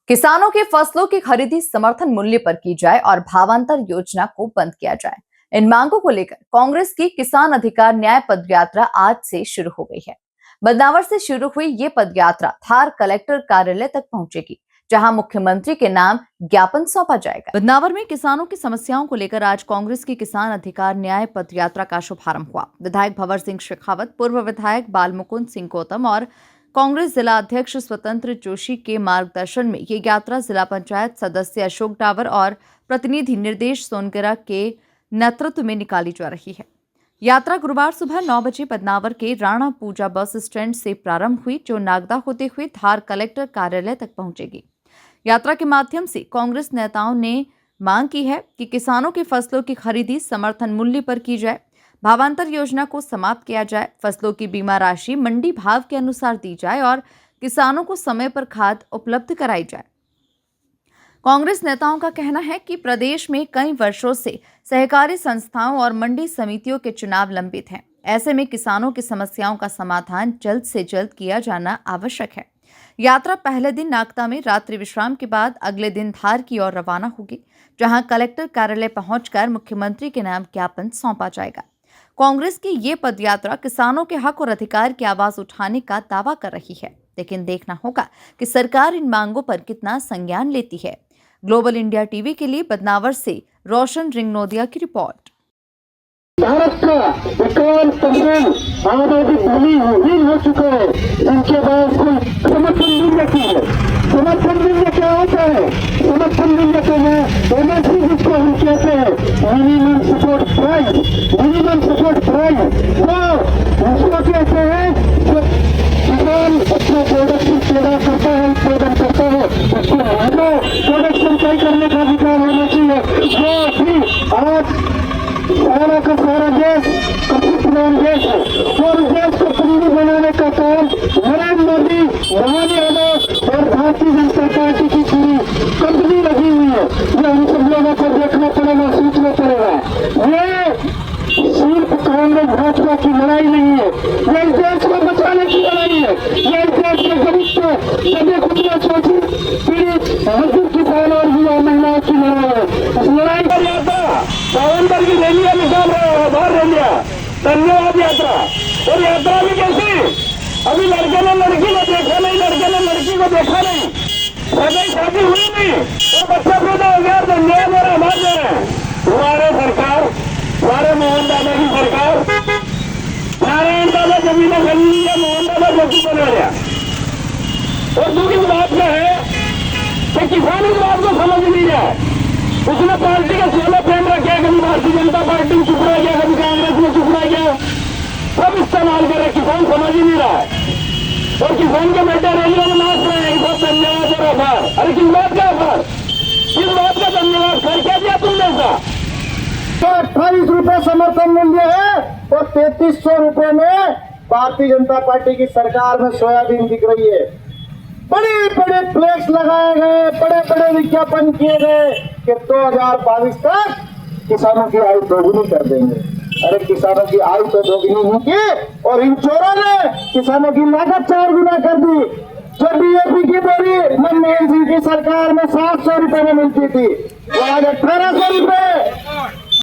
किसानों के फसलों की खरीदी समर्थन मूल्य पर की जाए और भावांतर योजना को बंद किया जाए। इन मांगों को लेकर कांग्रेस की किसान अधिकार न्याय पदयात्रा आज से शुरू हो गई है। बदनावर से शुरू हुई ये पदयात्रा धार कलेक्टर कार्यालय तक पहुंचेगी, जहां मुख्यमंत्री के नाम ज्ञापन सौंपा जाएगा। बदनावर में किसानों की समस्याओं को लेकर आज कांग्रेस की किसान अधिकार न्याय पदयात्रा का शुभारंभ हुआ। विधायक भंवर सिंह शेखावत, पूर्व विधायक बालमुकुंद सिंह गौतम और कांग्रेस जिला अध्यक्ष स्वतंत्र जोशी के मार्गदर्शन में ये यात्रा जिला पंचायत सदस्य अशोक डावर और प्रतिनिधि निर्देश सोनगरा के नेतृत्व में निकाली जा रही है। यात्रा गुरुवार सुबह 9 बजे बदनावर के राणा पूजा बस स्टैंड से प्रारंभ हुई, जो नागदा होते हुए धार कलेक्टर कार्यालय तक पहुंचेगी। यात्रा के माध्यम से कांग्रेस नेताओं ने मांग की है कि किसानों की फसलों की खरीदी समर्थन मूल्य पर की जाए, भावांतर योजना को समाप्त किया जाए, फसलों की बीमा राशि मंडी भाव के अनुसार दी जाए और किसानों को समय पर खाद उपलब्ध कराई जाए। कांग्रेस नेताओं का कहना है कि प्रदेश में कई वर्षों से सहकारी संस्थाओं और मंडी समितियों के चुनाव लंबित हैं। ऐसे में किसानों की समस्याओं का समाधान जल्द से जल्द किया जाना आवश्यक है। यात्रा पहले दिन नागदा में रात्रि विश्राम के बाद अगले दिन धार की ओर रवाना होगी, जहां कलेक्टर कार्यालय पहुंचकर मुख्यमंत्री के नाम ज्ञापन सौंपा जाएगा। कांग्रेस की ये पदयात्रा किसानों के हक और अधिकार की आवाज उठाने का दावा कर रही है, लेकिन देखना होगा कि सरकार इन मांगों पर कितना संज्ञान लेती है। ग्लोबल इंडिया टीवी के लिए बदनावर से रोशन रिंगनोदिया की रिपोर्ट। भारत का विकास तंत्र आबादी भूमि हो चुका है, जिनके पास कोई समर्थन मूल्य की है। समर्थन मूल्य क्या होता है? समर्थन मूल्य तो एमएसपी जिसको हम कहते हैं, minimum support price. Minimum support price तो उसको कहते हैं जो किसान अपना प्रोडक्ट पैदा करता है, उत्पादन करता है, उसको मानो प्रोडक्शन तय करने का अधिकार होना चाहिए। जो भी आज सारा का सारा देश कपूरन देश है और देश को पूरी बनाने का काम नरेंद्र मोदी, मोहन यादव और भारतीय जनता पार्टी की पूरी कंपनी लगी हुई है। ये हम सब लोगों को देखना पड़ेगा, सोचना पड़ेगा। ये सिर्फ कांग्रेस भाजपा की लड़ाई नहीं है, ये इस देश को बचाने की लड़ाई है। ये इस देश के गरीब को सभी खुदिया सोची पीड़ित मजदूर किसान और युवा महिलाओं की लड़ाई है। इस लड़ाई का यात्रा नवंबर की रैलियां निकाल रहे हैं, बाहर रैलियां, धन्यवाद यात्रा। और यात्रा भी कैसी, अभी लड़के ने लड़की को देखा नहीं, लड़के ने लड़की को देखा नहीं, शादी हुई नहीं और बच्चा पैदा हो गया, धन्यवाद मेरा आभार दे रहे हैं। हमारे सरकार, हमारे मोहन दादा की सरकार, नारायण दादा जमीन खरीद लिया, मोहन दादा जमीन बना लिया। और दूसरी बात क्या है कि किसान इस बात को समझ नहीं रहा है। उसने पार्टी का सोलह प्रेम रखा, कभी भारतीय जनता पार्टी में चुप रह गया, कभी कांग्रेस में चुप रह गया, सब इस्तेमाल करे, किसान समझ ही नहीं रहा है। और किसान के बेटे रैलियों में नाच रहे हैं, बहुत धन्यवाद और आभार। अरे किस बात का आभार, किस बात का धन्यवाद, कर क्या दिया तुमने ऐसा? 28 रुपए समर्थन मूल्य है और 3300 रुपए में भारतीय जनता पार्टी की सरकार में सोयाबीन दिख रही है। बड़े बड़े फ्लैक्स लगाए गए, बड़े बड़े विज्ञापन किए गए कि 2022 तक किसानों की आय दोगुनी कर देंगे। अरे किसानों की आय तो दोगुनी नहीं की और इन चोरों ने किसानों की लागत 4 गुना कर दी। जो बीजेपी की बोरी मनमोहन सिंह की सरकार में 700 रुपए में मिलती थी, वो आज 1800 रुपए